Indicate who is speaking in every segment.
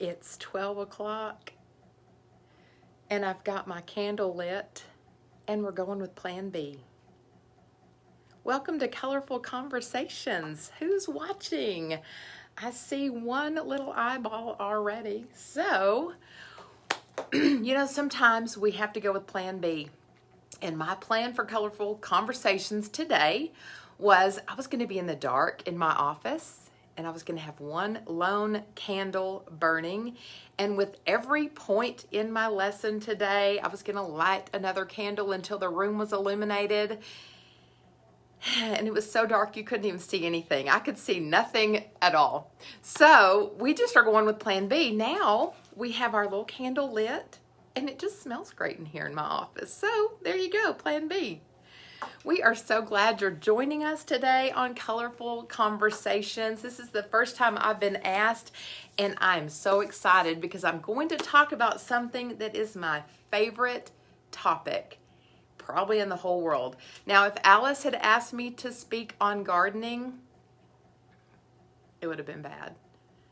Speaker 1: It's 12 o'clock and I've got my candle lit and we're going with Plan B. Welcome to Colorful Conversations. Who's watching? I see one little eyeball already. So, sometimes we have to go with Plan B. And my plan for Colorful Conversations today was I was going to be in the dark in my office and I was going to have one lone candle burning. And with every point in my lesson today, I was going to light another candle until the room was illuminated. And it was so dark you couldn't even see anything. I could see nothing at all. So we just are going with Plan B. Now we have our little candle lit and it just smells great in here in my office. So there you go, Plan B. We are so glad you're joining us today on Colorful Conversations. This is the first time I've been asked, and I'm so excited because I'm going to talk about something that is my favorite topic, probably in the whole world. Now, if Alice had asked me to speak on gardening, it would have been bad.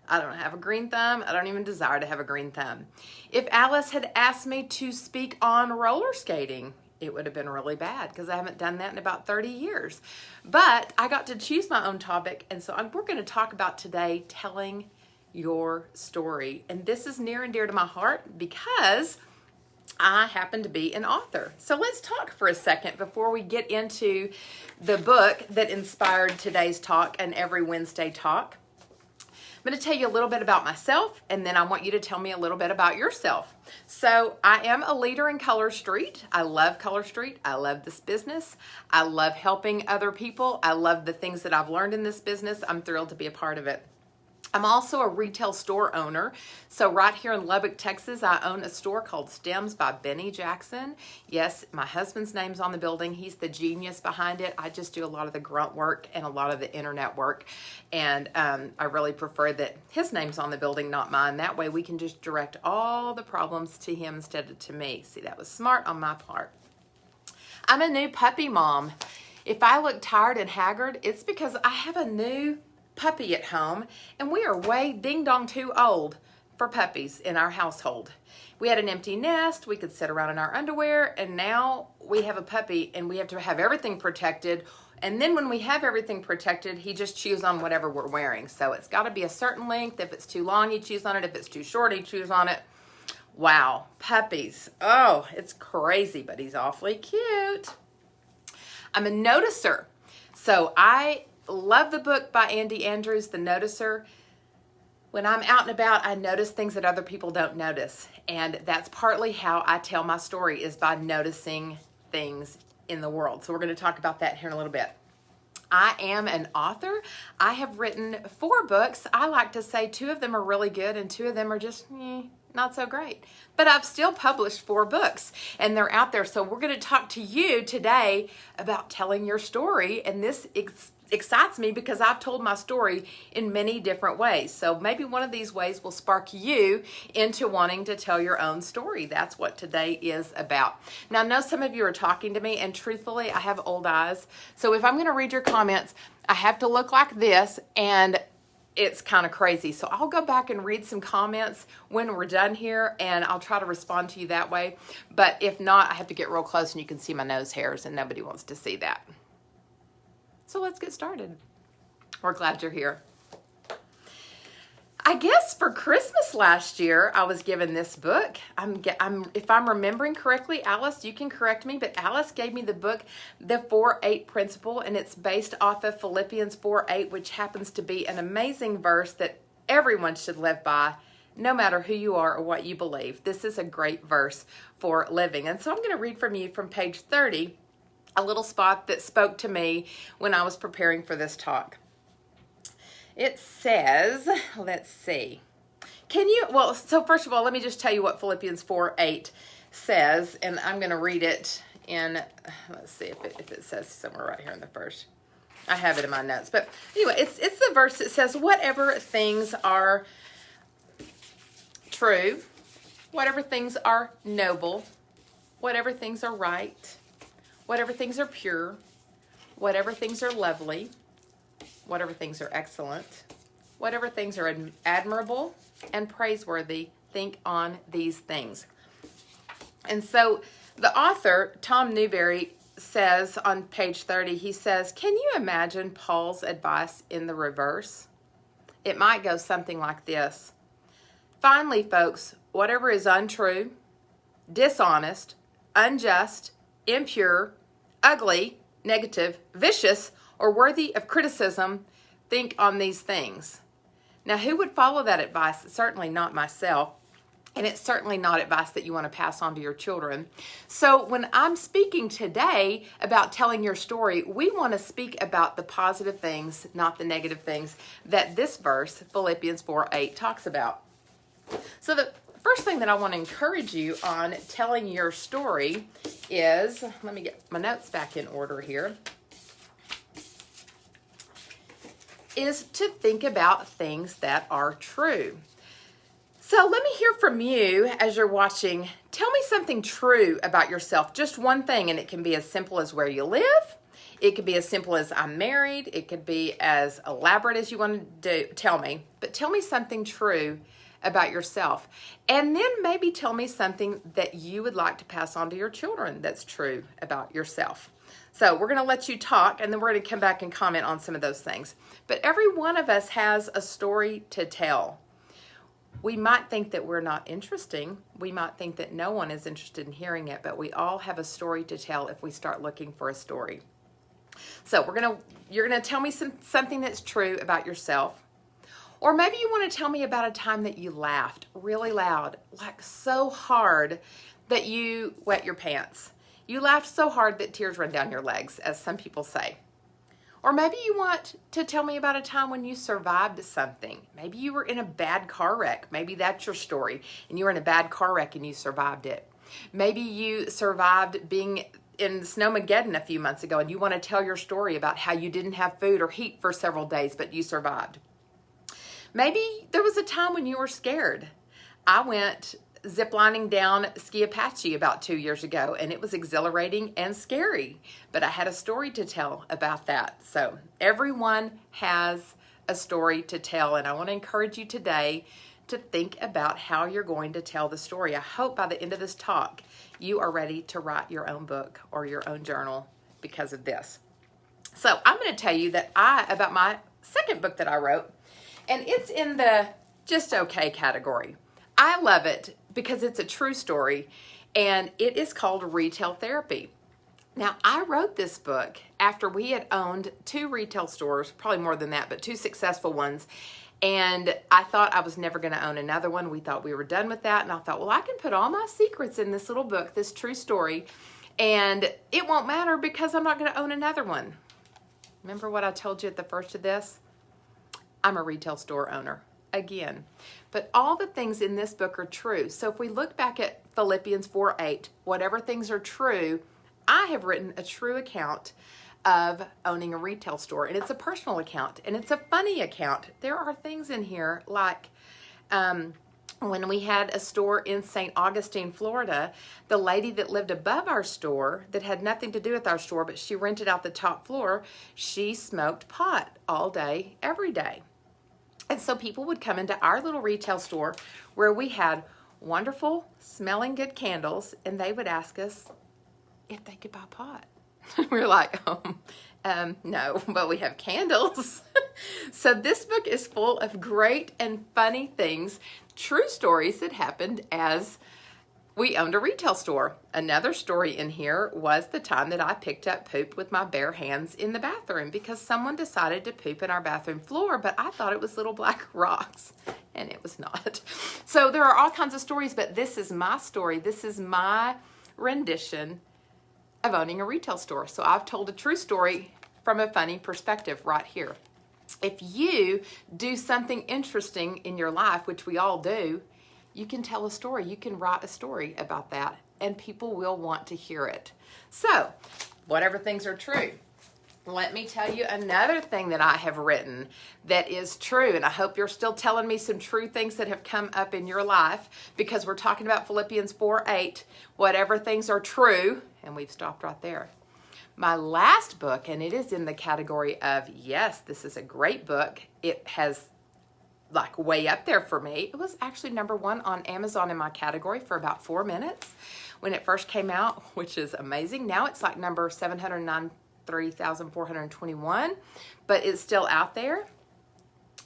Speaker 1: I don't have a green thumb. I don't even desire to have a green thumb. If Alice had asked me to speak on roller skating, it would have been really bad because I haven't done that in about 30 years. But I got to choose my own topic, and so we're going to talk about today telling your story. And this is near and dear to my heart because I happen to be an author. So let's talk for a second before we get into the book that inspired today's talk and every Wednesday talk. I'm going to tell you a little bit about myself, and then I want you to tell me a little bit about yourself. So I am a leader in Color Street. I love Color Street. I love this business. I love helping other people. I love the things that I've learned in this business. I'm thrilled to be a part of it. I'm also a retail store owner. So right here in Lubbock, Texas, I own a store called Stems by Benny Jackson. Yes, my husband's name's on the building. He's the genius behind it. I just do a lot of the grunt work and a lot of the internet work. And I really prefer that his name's on the building, not mine. That way we can just direct all the problems to him instead of to me. See, that was smart on my part. I'm a new puppy mom. If I look tired and haggard, it's because I have a new puppy at home, and we are way ding dong too old for puppies in our household. We had an empty nest, we could sit around in our underwear, and now we have a puppy and we have to have everything protected. And then when we have everything protected, he just chews on whatever we're wearing. So it's got to be a certain length. If it's too long, he chews on it. If it's too short, he chews on it. Wow, puppies. Oh, it's crazy, but he's awfully cute. I'm a noticer. So I love the book by Andy Andrews, The Noticer. When I'm out and about, I notice things that other people don't notice. And that's partly how I tell my story, is by noticing things in the world. So we're going to talk about that here in a little bit. I am an author. I have written 4 books. I like to say 2 of them are really good and 2 of them are just not so great. But I've still published 4 books and they're out there. So we're going to talk to you today about telling your story. And this excites me because I've told my story in many different ways. So maybe one of these ways will spark you into wanting to tell your own story. That's what today is about. Now, I know some of you are talking to me, and truthfully, I have old eyes. So if I'm going to read your comments, I have to look like this, and it's kind of crazy. So I'll go back and read some comments when we're done here, and I'll try to respond to you that way. But if not, I have to get real close and you can see my nose hairs, and nobody wants to see that. So let's get started. We're glad you're here. I guess for Christmas last year, I was given this book. If I'm remembering correctly, Alice, you can correct me, but Alice gave me the book, The 4-8 Principle, and it's based off of Philippians 4:8, which happens to be an amazing verse that everyone should live by, no matter who you are or what you believe. This is a great verse for living. And so I'm going to read from you from page 30, a little spot that spoke to me when I was preparing for this talk. It says, let's see. So first of all, let me just tell you what Philippians 4:8 says, and I'm going to read it in, let's see if it says somewhere right here in the first. I have it in my notes. But anyway, it's the verse that says, whatever things are true, whatever things are noble, whatever things are right, whatever things are pure, whatever things are lovely, whatever things are excellent, whatever things are admirable and praiseworthy, think on these things. And so the author, Tom Newberry, says on page 30, he says, can you imagine Paul's advice in the reverse? It might go something like this. Finally, folks, whatever is untrue, dishonest, unjust, impure, ugly, negative, vicious, or worthy of criticism, think on these things. Now, who would follow that advice? Certainly not myself. And it's certainly not advice that you want to pass on to your children. So when I'm speaking today about telling your story, we want to speak about the positive things, not the negative things that this verse, Philippians 4:8, talks about. So the first thing that I want to encourage you on telling your story is, let me get my notes back in order here, is to think about things that are true. So let me hear from you as you're watching. Tell me something true about yourself, just one thing, and it can be as simple as where you live. It could be as simple as I'm married. It could be as elaborate as you want to tell me. But tell me something true about yourself. And then maybe tell me something that you would like to pass on to your children that's true about yourself. So we're going to let you talk, and then we're going to come back and comment on some of those things. But every one of us has a story to tell. We might think that we're not interesting. We might think that no one is interested in hearing it, but we all have a story to tell if we start looking for a story. So you're gonna tell me something that's true about yourself. Or maybe you want to tell me about a time that you laughed really loud, like so hard that you wet your pants. You laughed so hard that tears run down your legs, as some people say. Or maybe you want to tell me about a time when you survived something. Maybe you were in a bad car wreck. Maybe that's your story, and you were in a bad car wreck and you survived it. Maybe you survived being in Snowmageddon a few months ago, and you want to tell your story about how you didn't have food or heat for several days, but you survived. Maybe there was a time when you were scared. I went ziplining down Ski Apache about 2 years ago, and it was exhilarating and scary, but I had a story to tell about that. So everyone has a story to tell, and I want to encourage you today to think about how you're going to tell the story. I hope by the end of this talk you are ready to write your own book or your own journal because of this. So I'm going to tell you about my second book that I wrote, and it's in the just okay category. I love it because it's a true story, and it is called Retail Therapy. Now, I wrote this book after we had owned 2 retail stores, probably more than that, but 2 successful ones, and I thought I was never going to own another one. We thought we were done with that, and I thought, well, I can put all my secrets in this little book, this true story, and it won't matter because I'm not going to own another one. Remember what I told you at the first of this? I'm a retail store owner. Again. But all the things in this book are true. So if we look back at Philippians 4:8, whatever things are true, I have written a true account of owning a retail store. And it's a personal account. And it's a funny account. There are things in here like when we had a store in St. Augustine, Florida, the lady that lived above our store that had nothing to do with our store, but she rented out the top floor, she smoked pot all day, every day. And so people would come into our little retail store where we had wonderful smelling good candles, and they would ask us if they could buy pot. We were like, no, but we have candles. So this book is full of great and funny things, true stories that happened as we owned a retail store. Another story in here was the time that I picked up poop with my bare hands in the bathroom because someone decided to poop in our bathroom floor, but I thought it was little black rocks, and it was not. So there are all kinds of stories, but this is my story. This is my rendition of owning a retail store. So I've told a true story from a funny perspective right here. If you do something interesting in your life, which we all do, you can tell a story. You can write a story about that, and people will want to hear it. So, whatever things are true. Let me tell you another thing that I have written that is true, and I hope you're still telling me some true things that have come up in your life, because we're talking about Philippians 4:8, whatever things are true, and we've stopped right there. My last book, and it is in the category of, yes, this is a great book. It has like way up there for me. It was actually #1 on Amazon in my category for about 4 minutes when it first came out, which is amazing. Now it's like number 793,421, but it's still out there.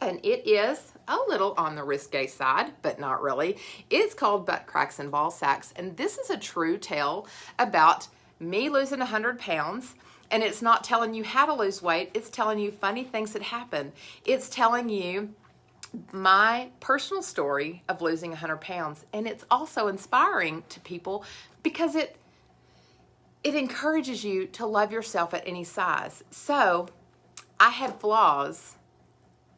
Speaker 1: And it is a little on the risque side, but not really. It's called Butt Cracks and Ball Sacks, and this is a true tale about me losing 100 pounds. And it's not telling you how to lose weight. It's telling you funny things that happen. It's telling you my personal story of losing 100 pounds. And it's also inspiring to people because it encourages you to love yourself at any size. So I had flaws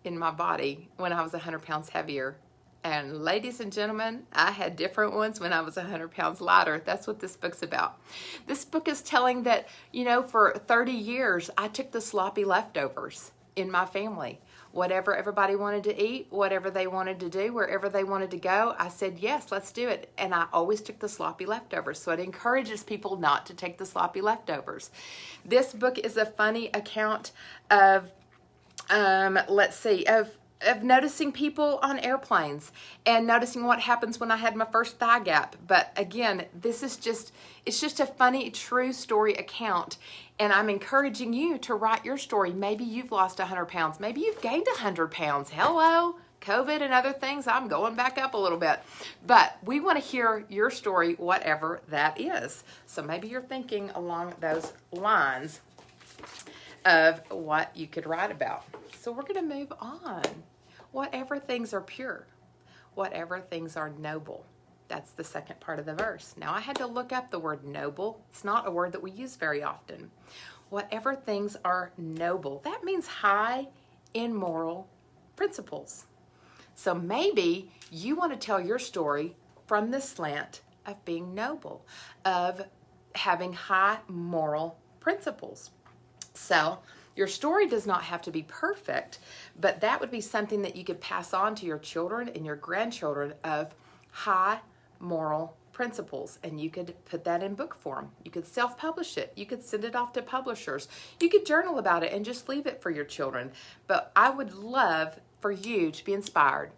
Speaker 1: in my body when I was 100 pounds heavier. And ladies and gentlemen, I had different ones when I was 100 pounds lighter. That's what this book's about. This book is telling that, you know, for 30 years, I took the sloppy leftovers in my family. Whatever everybody wanted to eat, whatever they wanted to do, wherever they wanted to go, I said, yes, let's do it. And I always took the sloppy leftovers. So it encourages people not to take the sloppy leftovers. This book is a funny account of, of noticing people on airplanes and noticing what happens when I had my first thigh gap. But again, it's just a funny, true story account. And I'm encouraging you to write your story. Maybe you've lost 100 pounds. Maybe you've gained 100 pounds. Hello, COVID and other things. I'm going back up a little bit. But we want to hear your story, whatever that is. So maybe you're thinking along those lines of what you could write about. So we're going to move on. Whatever things are pure, whatever things are noble. That's the second part of the verse. Now I had to look up the word noble. It's not a word that we use very often. Whatever things are noble. That means high in moral principles. So maybe you want to tell your story from the slant of being noble, of having high moral principles. So your story does not have to be perfect, but that would be something that you could pass on to your children and your grandchildren of high moral principles. And you could put that in book form. You could self-publish it. You could send it off to publishers. You could journal about it and just leave it for your children. But I would love for you to be inspired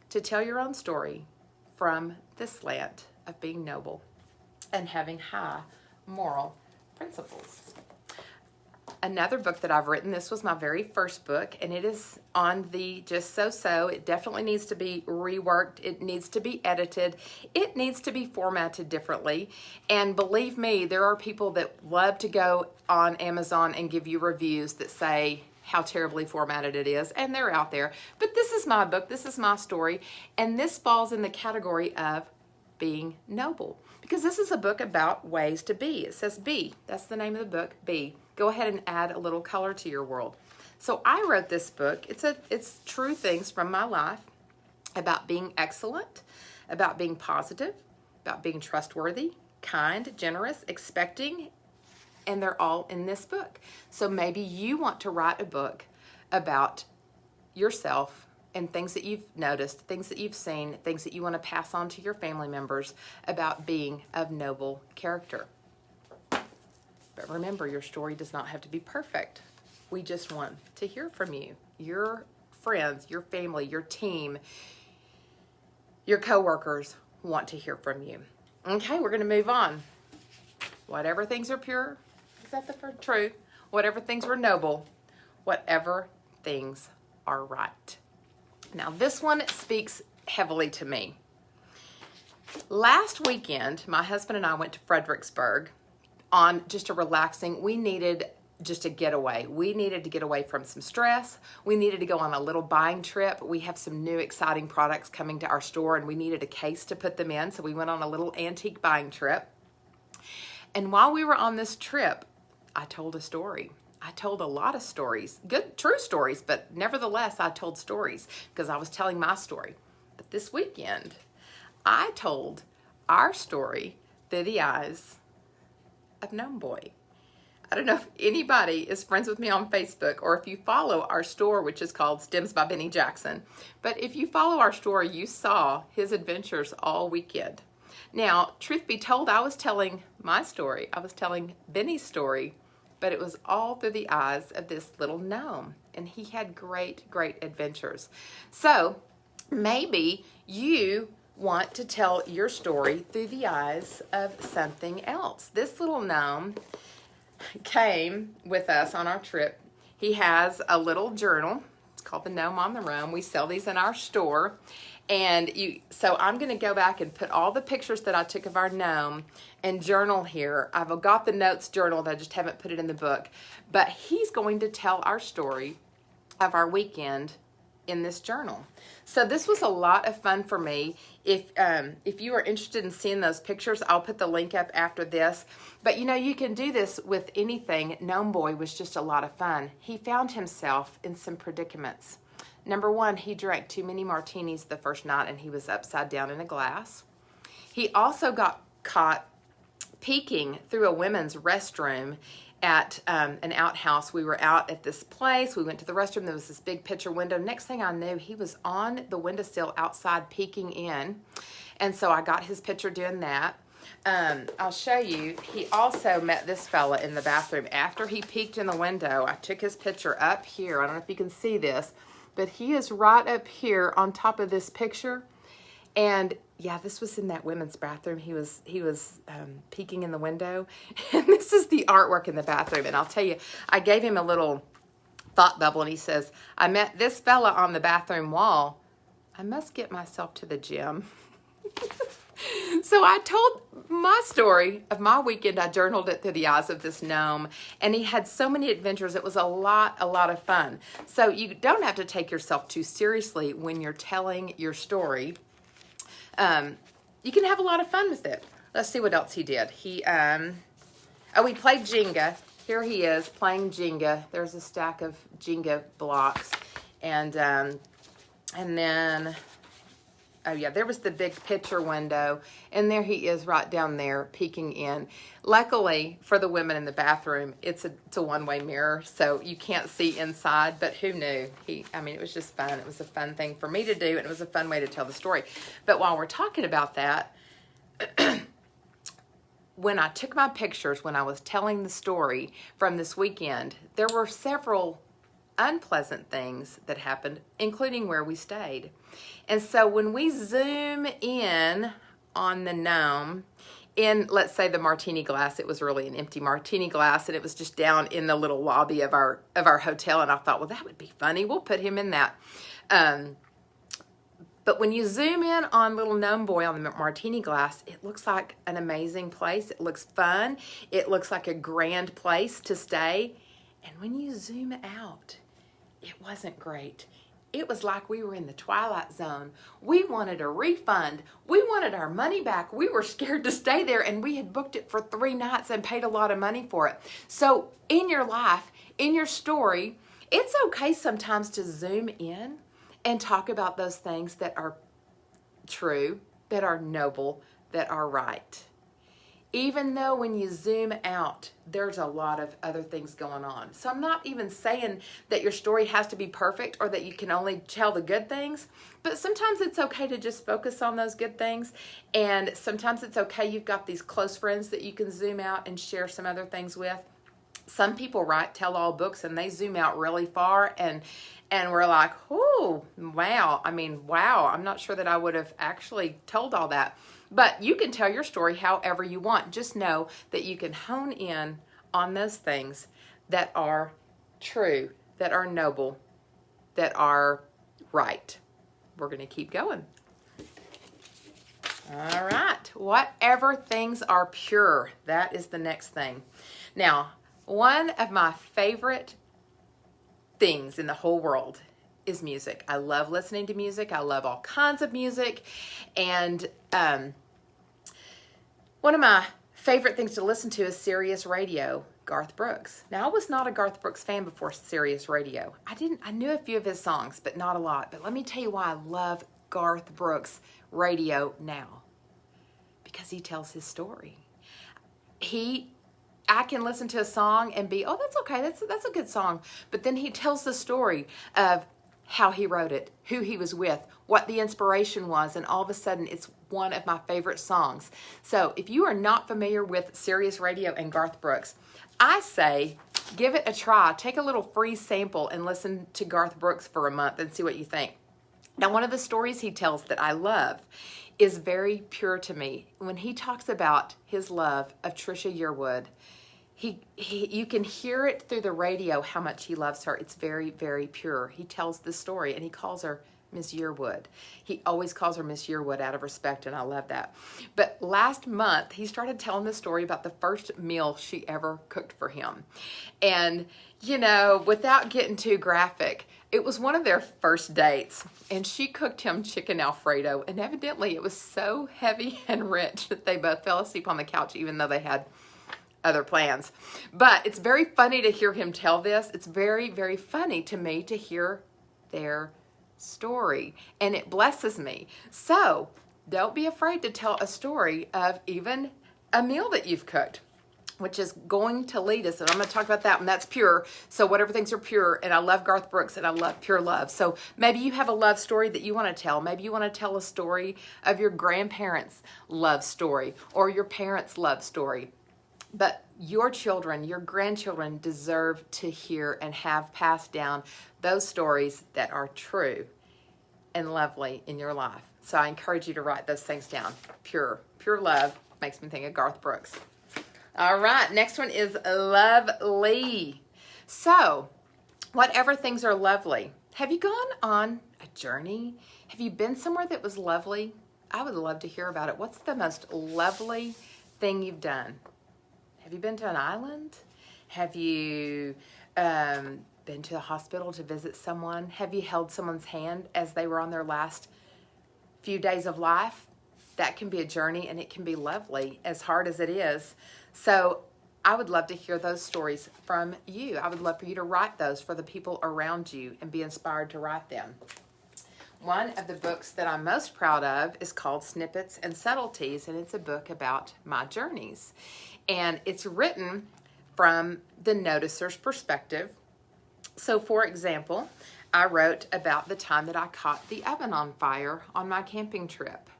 Speaker 1: to tell your own story from the slant of being noble and having high moral principles. Another book that I've written, this was my very first book, and it is on the just so-so. It definitely needs to be reworked. It needs to be edited. It needs to be formatted differently. And believe me, there are people that love to go on Amazon and give you reviews that say how terribly formatted it is, and they're out there. But this is my book. This is my story, and this falls in the category of being noble, because this is a book about ways to be. It says be. That's the name of the book, be. Go ahead and add a little color to your world. So I wrote this book. It's true things from my life about being excellent, about being positive, about being trustworthy, kind, generous, expecting, and they're all in this book. So maybe you want to write a book about yourself and things that you've noticed, things that you've seen, things that you want to pass on to your family members about being of noble character. But remember, your story does not have to be perfect. We just want to hear from you, your friends, your family, your team, your coworkers want to hear from you. Okay, we're going to move on. Whatever things are pure, is that the word? True. Whatever things are noble, whatever things are right. Now, this one speaks heavily to me. Last weekend, my husband and I went to Fredericksburg on just a relaxing, we needed just a getaway. We needed to get away from some stress. We needed to go on a little buying trip. We have some new exciting products coming to our store and we needed a case to put them in. So we went on a little antique buying trip. And while we were on this trip, I told a story. I told a lot of stories, good, true stories, but nevertheless, I told stories because I was telling my story. But this weekend, I told our story through the eyes of Gnomeboy. I don't know if anybody is friends with me on Facebook or if you follow our store, which is called Stems by Benny Jackson. But if you follow our store, you saw his adventures all weekend. Now, truth be told, I was telling my story. I was telling Benny's story, but it was all through the eyes of this little gnome. And he had great, great adventures. So maybe you want to tell your story through the eyes of something else. This little gnome came with us on our trip. He has a little journal. It's called the Gnome on the Roam. We sell these in our store. So I'm going to go back and put all the pictures that I took of our gnome and journal here. I've got the notes journaled. I just haven't put it in the book. But he's going to tell our story of our weekend in this journal. So this was a lot of fun for me. If you are interested in seeing those pictures, I'll put the link up after this. But you can do this with anything. Gnomeboy was just a lot of fun. He found himself in some predicaments. Number one, he drank too many martinis the first night and he was upside down in a glass. He also got caught peeking through a women's restroom at an outhouse. We were out at this place. We went to the restroom. There was this big picture window. Next thing I knew, he was on the windowsill outside peeking in. And so I got his picture doing that. I'll show you. He also met this fella in the bathroom. After he peeked in the window, I took his picture up here. I don't know if you can see this, but he is right up here on top of this picture. And yeah, this was in that women's bathroom. He was peeking in the window. And this is the artwork in the bathroom. And I'll tell you, I gave him a little thought bubble and he says, I met this fella on the bathroom wall. I must get myself to the gym. So I told my story of my weekend. I journaled it through the eyes of this gnome, and he had so many adventures. It was a lot of fun. So you don't have to take yourself too seriously when you're telling your story. You can have a lot of fun with it. Let's see what else he did. We played Jenga. Here he is playing Jenga. There's a stack of Jenga blocks, and then. Oh yeah, there was the big picture window, and there he is right down there peeking in. Luckily for the women in the bathroom, it's a one-way mirror, so you can't see inside, but who knew? It was just fun. It was a fun thing for me to do, and it was a fun way to tell the story. But while we're talking about that, when I took my pictures, when I was telling the story from this weekend, there were several unpleasant things that happened, including where we stayed. And so when we zoom in on the gnome, in, let's say, the martini glass, it was really an empty martini glass, and it was just down in the little lobby of our hotel, and I thought, well, that would be funny. We'll put him in that. But when you zoom in on little Gnomeboy on the martini glass, it looks like an amazing place. It looks fun. It looks like a grand place to stay. And when you zoom out, it wasn't great. It was like we were in the Twilight Zone. We wanted a refund. We wanted our money back. We were scared to stay there, and we had booked it for 3 nights and paid a lot of money for it. So in your life, in your story, it's okay sometimes to zoom in and talk about those things that are true, that are noble, that are right. Even though when you zoom out, there's a lot of other things going on. So I'm not even saying that your story has to be perfect or that you can only tell the good things, but sometimes it's okay to just focus on those good things. And sometimes it's okay, you've got these close friends that you can zoom out and share some other things with. Some people write tell-all books and they zoom out really far, and we're like, oh, wow. Wow, I'm not sure that I would have actually told all that. But you can tell your story however you want. Just know that you can hone in on those things that are true, that are noble, that are right. We're going to keep going. All right. Whatever things are pure, that is the next thing. Now, one of my favorite things in the whole world is music. I love listening to music. I love all kinds of music. And one of my favorite things to listen to is Sirius Radio, Garth Brooks. Now, I was not a Garth Brooks fan before Sirius Radio. I knew a few of his songs, but not a lot. But let me tell you why I love Garth Brooks radio now. Because he tells his story. I can listen to a song and be, oh, that's okay, that's a good song. But then he tells the story of how he wrote it, who he was with, what the inspiration was, and all of a sudden it's one of my favorite songs. So if you are not familiar with Sirius Radio and Garth Brooks, I say give it a try. Take a little free sample and listen to Garth Brooks for a month and see what you think. Now, one of the stories he tells that I love is very pure to me. When he talks about his love of Trisha Yearwood, you can hear it through the radio how much he loves her. It's very, very pure. He tells the story, and he calls her Miss Yearwood. He always calls her Miss Yearwood out of respect, and I love that. But last month, he started telling the story about the first meal she ever cooked for him. And, you know, without getting too graphic, it was one of their first dates, and she cooked him chicken Alfredo, and evidently it was so heavy and rich that they both fell asleep on the couch, even though they had other plans. But it's very funny to hear him tell this. It's very, very funny to me to hear their story, and it blesses me. So don't be afraid to tell a story of even a meal that you've cooked, which is going to lead us, and I'm going to talk about that, and that's pure. So whatever things are pure, and I love Garth Brooks, and I love pure love. So maybe you have a love story that you want to tell. Maybe you want to tell a story of your grandparents' love story or your parents' love story. But your children, your grandchildren deserve to hear and have passed down those stories that are true and lovely in your life. So I encourage you to write those things down. Pure love makes me think of Garth Brooks. All right, next one is lovely. So, whatever things are lovely. Have you gone on a journey? Have you been somewhere that was lovely? I would love to hear about it. What's the most lovely thing you've done? Have you been to an island? Have you been to a hospital to visit someone? Have you held someone's hand as they were on their last few days of life? That can be a journey, and it can be lovely, as hard as it is. So I would love to hear those stories from you. I would love for you to write those for the people around you and be inspired to write them. One of the books that I'm most proud of is called Snippets and Subtleties, and it's a book about my journeys. And it's written from the noticer's perspective. So, for example, I wrote about the time that I caught the oven on fire on my camping trip,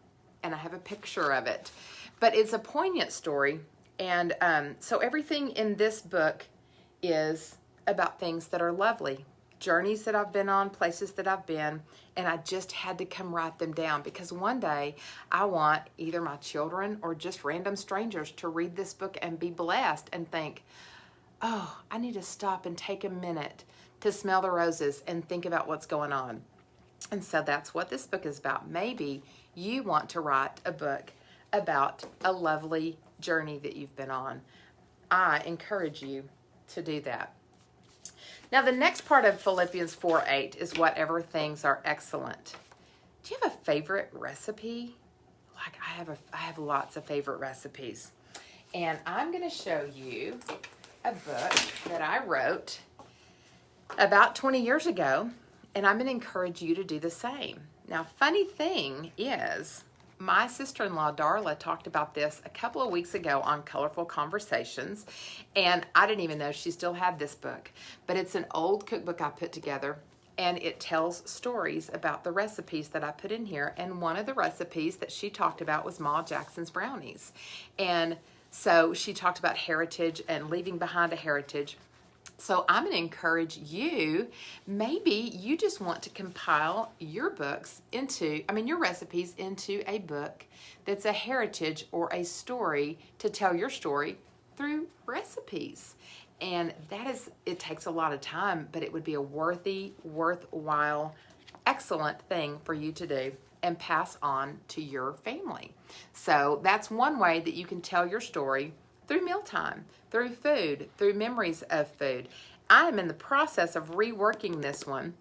Speaker 1: and I have a picture of it. But it's a poignant story, and so everything in this book is about things that are lovely, journeys that I've been on, places that I've been, and I just had to come write them down because one day I want either my children or just random strangers to read this book and be blessed and think, oh, I need to stop and take a minute to smell the roses and think about what's going on. And so that's what this book is about. Maybe you want to write a book about a lovely journey that you've been on. I encourage you to do that. Now, the next part of Philippians 4:8 is whatever things are excellent. Do you have a favorite recipe? Like I have lots of favorite recipes. And I'm going to show you a book that I wrote about 20 years ago, and I'm going to encourage you to do the same. Now, funny thing is, my sister-in-law, Darla, talked about this a couple of weeks ago on Colorful Conversations, and I didn't even know she still had this book. But it's an old cookbook I put together, and it tells stories about the recipes that I put in here. And one of the recipes that she talked about was Ma Jackson's brownies. And so she talked about heritage and leaving behind a heritage. So I'm going to encourage you, maybe you just want to compile your your recipes into a book that's a heritage or a story to tell your story through recipes. And it takes a lot of time, but it would be a worthwhile, excellent thing for you to do and pass on to your family. So that's one way that you can tell your story through mealtime, through food, through memories of food. I am in the process of reworking this one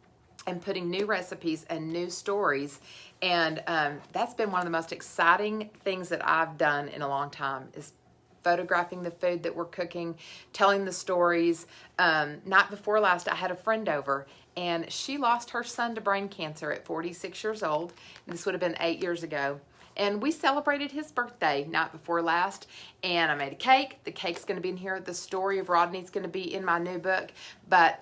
Speaker 1: and putting new recipes and new stories. And that's been one of the most exciting things that I've done in a long time is photographing the food that we're cooking, telling the stories. Night before last, I had a friend over, and she lost her son to brain cancer at 46 years old. This would have been 8 years ago. And we celebrated his birthday night before last, and I made a cake. The cake's going to be in here. The story of Rodney's going to be in my new book, but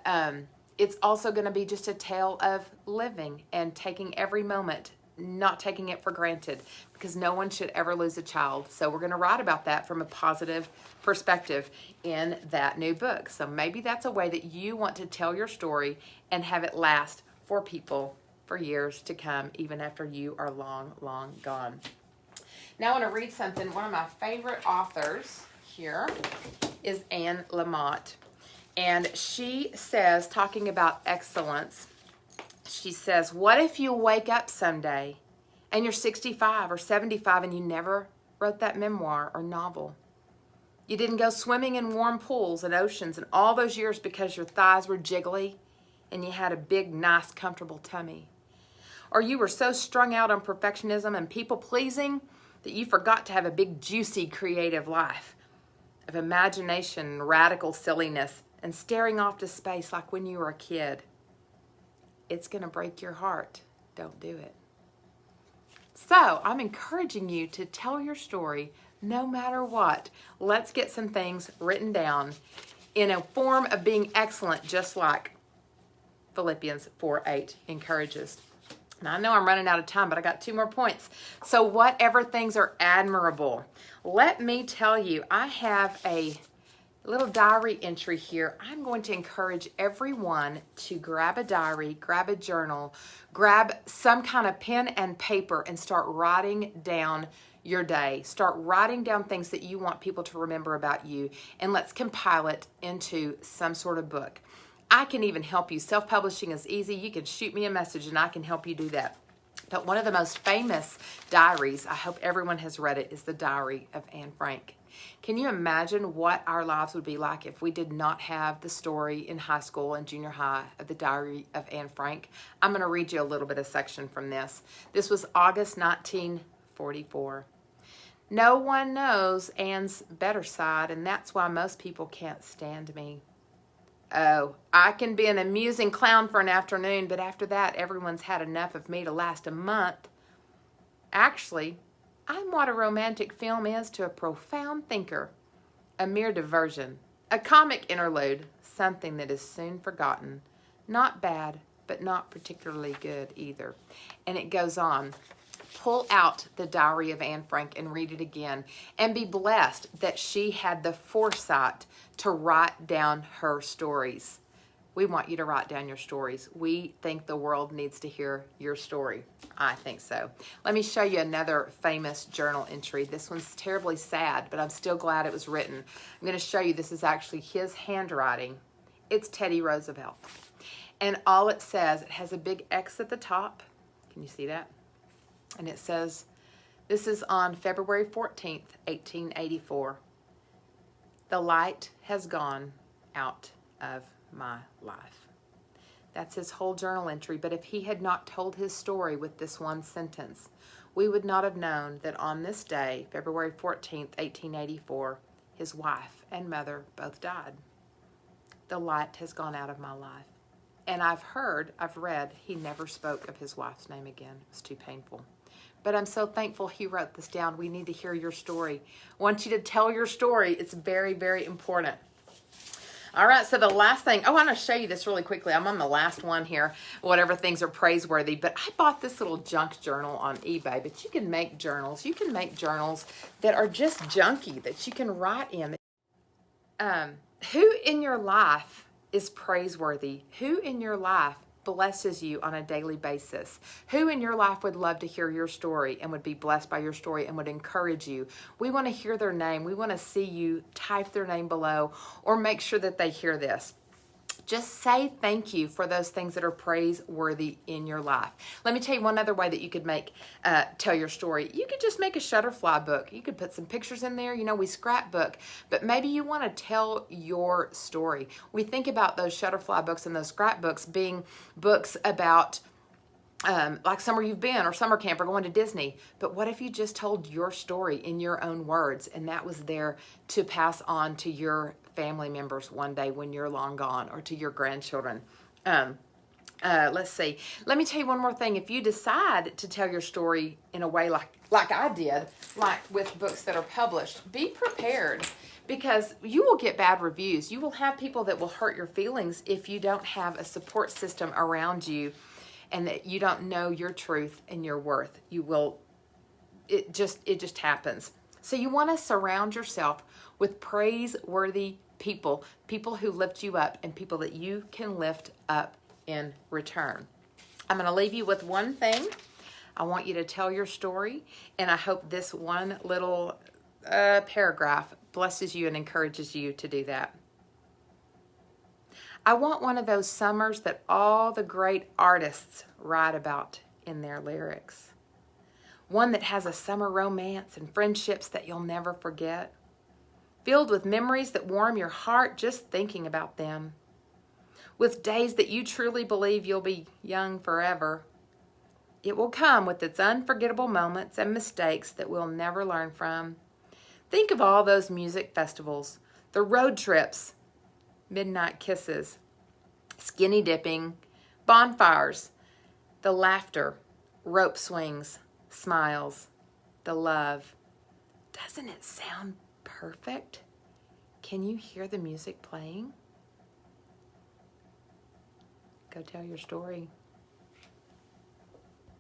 Speaker 1: it's also going to be just a tale of living and taking every moment, not taking it for granted, because no one should ever lose a child. So we're going to write about that from a positive perspective in that new book. So maybe that's a way that you want to tell your story and have it last for people for years to come, even after you are long, long gone. Now I want to read something. One of my favorite authors here is Lamott. And she says, talking about excellence, she says, what if you wake up someday and you're 65 or 75 and you never wrote that memoir or novel? You didn't go swimming in warm pools and oceans in all those years because your thighs were jiggly and you had a big, nice, comfortable tummy. Or you were so strung out on perfectionism and people-pleasing that you forgot to have a big, juicy, creative life of imagination, radical silliness, and staring off to space like when you were a kid. It's going to break your heart. Don't do it. So I'm encouraging you to tell your story no matter what. Let's get some things written down in a form of being excellent, just like Philippians 4:8 encourages. Now, I know I'm running out of time, but I got 2 more points. So whatever things are admirable, let me tell you, I have a little diary entry here. I'm going to encourage everyone to grab a diary, grab a journal, grab some kind of pen and paper and start writing down your day. Start writing down things that you want people to remember about you, and let's compile it into some sort of book. I can even help you. Self-publishing is easy. You can shoot me a message and I can help you do that. But one of the most famous diaries, I hope everyone has read it, is the Diary of Anne Frank. Can you imagine what our lives would be like if we did not have the story in high school and junior high of the Diary of Anne Frank? I'm going to read you a little bit of section from this. This was August 1944. No one knows Anne's better side, and that's why most people can't stand me. Oh, I can be an amusing clown for an afternoon, but after that, everyone's had enough of me to last a month. Actually, I'm what a romantic film is to a profound thinker. A mere diversion, a comic interlude, something that is soon forgotten. Not bad, but not particularly good either. And it goes on. Pull out the Diary of Anne Frank and read it again, and be blessed that she had the foresight to write down her stories. We want you to write down your stories. We think the world needs to hear your story. I think so. Let me show you another famous journal entry. This one's terribly sad, but I'm still glad it was written. I'm going to show you, this is actually his handwriting. It's Teddy Roosevelt. And all it says, it has a big X at the top. Can you see that? And it says, this is on February 14th, 1884. The light has gone out of my life. That's his whole journal entry. But if he had not told his story with this one sentence, we would not have known that on this day, February 14th, 1884, his wife and mother both died. The light has gone out of my life. And I've read, he never spoke of his wife's name again. It was too painful. But I'm so thankful he wrote this down. We need to hear your story. I want you to tell your story. It's very, very important. All right, so the last thing, I want to show you this really quickly. I'm on the last one here, whatever things are praiseworthy. But I bought this little junk journal on eBay. But you can make journals. You can make journals that are just junky, that you can write in. Who in your life is praiseworthy? Who in your life blesses you on a daily basis? Who in your life would love to hear your story and would be blessed by your story and would encourage you? We want to hear their name. We want to see you type their name below or make sure that they hear this. Just say thank you for those things that are praiseworthy in your life. Let me tell you one other way that you could tell your story. You could just make a Shutterfly book. You could put some pictures in there. You know, we scrapbook, but maybe you want to tell your story. We think about those Shutterfly books and those scrapbooks being books about like somewhere you've been or summer camp or going to Disney. But what if you just told your story in your own words and that was there to pass on to your family members one day when you're long gone, or to your grandchildren? Let's see. Let me tell you one more thing. If you decide to tell your story in a way like I did, like with books that are published, be prepared, because you will get bad reviews. You will have people that will hurt your feelings if you don't have a support system around you and that you don't know your truth and your worth. It just happens. So you want to surround yourself with praiseworthy people who lift you up and people that you can lift up in return. I'm going to leave you with one thing. I want you to tell your story, and I hope this one little paragraph blesses you and encourages you to do that. I want one of those summers that all the great artists write about in their lyrics. One that has a summer romance and friendships that you'll never forget. Filled with memories that warm your heart just thinking about them. With days that you truly believe you'll be young forever. It will come with its unforgettable moments and mistakes that we'll never learn from. Think of all those music festivals, the road trips, midnight kisses, skinny dipping, bonfires, the laughter, rope swings, smiles, the love. Doesn't it sound perfect? Can you hear the music playing? Go tell your story.